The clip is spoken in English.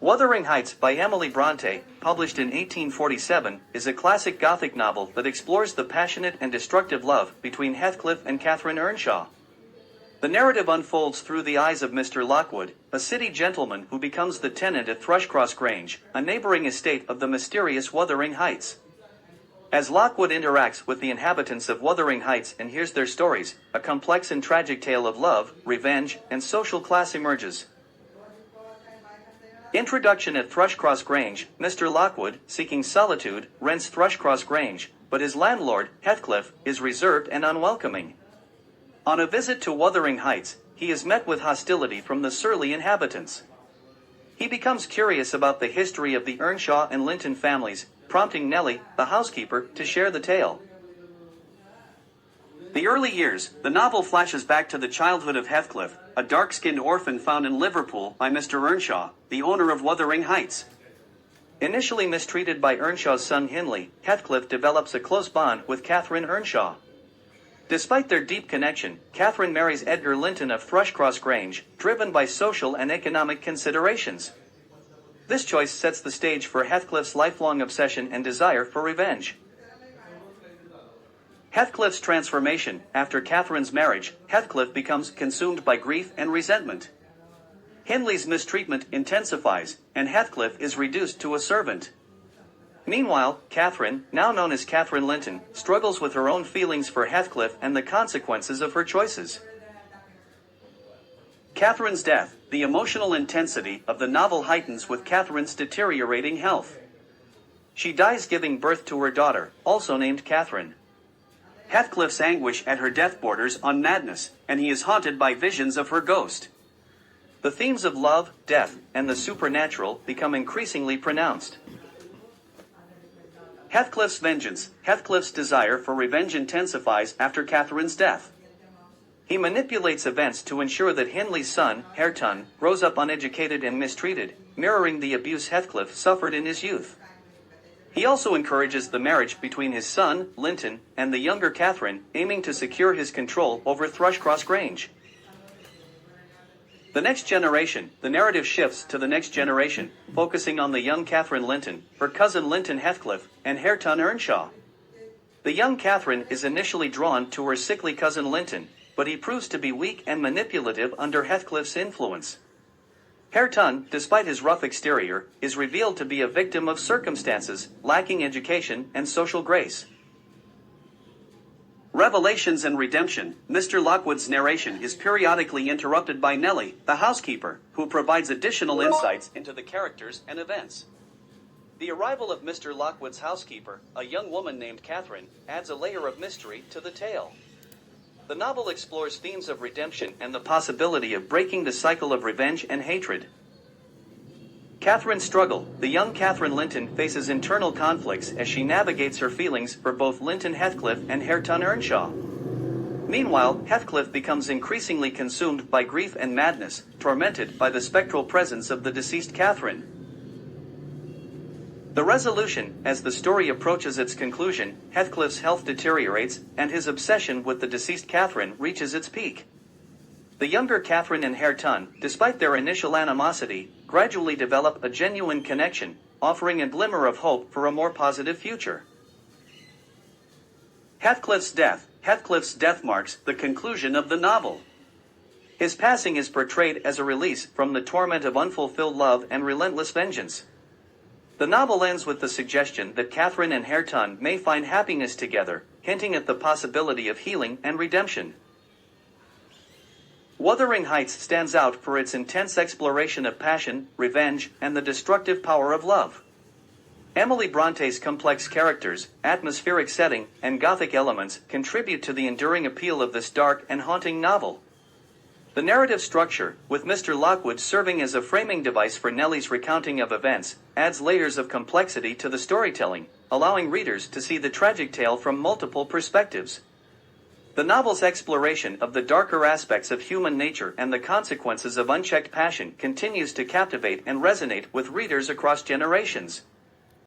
Wuthering Heights by Emily Bronte, published in 1847, is a classic Gothic novel that explores the passionate and destructive love between Heathcliff and Catherine Earnshaw. The narrative unfolds through the eyes of Mr. Lockwood, a city gentleman who becomes the tenant at Thrushcross Grange, a neighboring estate of the mysterious Wuthering Heights. As Lockwood interacts with the inhabitants of Wuthering Heights and hears their stories, a complex and tragic tale of love, revenge, and social class emerges. Introduction at Thrushcross Grange. Mr. Lockwood, seeking solitude, rents Thrushcross Grange, but his landlord, Heathcliff, is reserved and unwelcoming. On a visit to Wuthering Heights, he is met with hostility from the surly inhabitants. He becomes curious about the history of the Earnshaw and Linton families, prompting Nellie, the housekeeper, to share the tale. The early years. The novel flashes back to the childhood of Heathcliff, a dark-skinned orphan found in Liverpool by Mr. Earnshaw, the owner of Wuthering Heights. Initially mistreated by Earnshaw's son Hindley, Heathcliff develops a close bond with Catherine Earnshaw. Despite their deep connection, Catherine marries Edgar Linton of Thrushcross Grange, driven by social and economic considerations. This choice sets the stage for Heathcliff's lifelong obsession and desire for revenge. Heathcliff's transformation. After Catherine's marriage, Heathcliff becomes consumed by grief and resentment. Hindley's mistreatment intensifies, and Heathcliff is reduced to a servant. Meanwhile, Catherine, now known as Catherine Linton, struggles with her own feelings for Heathcliff and the consequences of her choices. Catherine's death. The emotional intensity of the novel heightens with Catherine's deteriorating health. She dies giving birth to her daughter, also named Catherine. Heathcliff's anguish at her death borders on madness, and he is haunted by visions of her ghost. The themes of love, death, and the supernatural become increasingly pronounced. Heathcliff's vengeance. Heathcliff's desire for revenge intensifies after Catherine's death. He manipulates events to ensure that Hindley's son, Hareton, grows up uneducated and mistreated, mirroring the abuse Heathcliff suffered in his youth. He also encourages the marriage between his son, Linton, and the younger Catherine, aiming to secure his control over Thrushcross Grange. The next generation. The narrative shifts to the next generation, focusing on the young Catherine Linton, her cousin Linton Heathcliff, and Hareton Earnshaw. The young Catherine is initially drawn to her sickly cousin Linton, but he proves to be weak and manipulative under Heathcliff's influence. Hareton, despite his rough exterior, is revealed to be a victim of circumstances, lacking education and social grace. Revelations and redemption. Mr. Lockwood's narration is periodically interrupted by Nellie, the housekeeper, who provides additional insights into the characters and events. The arrival of Mr. Lockwood's housekeeper, a young woman named Catherine, adds a layer of mystery to the tale. The novel explores themes of redemption and the possibility of breaking the cycle of revenge and hatred. Catherine's struggle. The young Catherine Linton faces internal conflicts as she navigates her feelings for both Linton Heathcliff and Hareton Earnshaw. Meanwhile, Heathcliff becomes increasingly consumed by grief and madness, tormented by the spectral presence of the deceased Catherine. The resolution. As the story approaches its conclusion, Heathcliff's health deteriorates, and his obsession with the deceased Catherine reaches its peak. The younger Catherine and Hareton, despite their initial animosity, gradually develop a genuine connection, offering a glimmer of hope for a more positive future. Heathcliff's death. Heathcliff's death marks the conclusion of the novel. His passing is portrayed as a release from the torment of unfulfilled love and relentless vengeance. The novel ends with the suggestion that Catherine and Hareton may find happiness together, hinting at the possibility of healing and redemption. Wuthering Heights stands out for its intense exploration of passion, revenge, and the destructive power of love. Emily Bronte's complex characters, atmospheric setting, and Gothic elements contribute to the enduring appeal of this dark and haunting novel. The narrative structure, with Mr. Lockwood serving as a framing device for Nellie's recounting of events, adds layers of complexity to the storytelling, allowing readers to see the tragic tale from multiple perspectives. The novel's exploration of the darker aspects of human nature and the consequences of unchecked passion continues to captivate and resonate with readers across generations.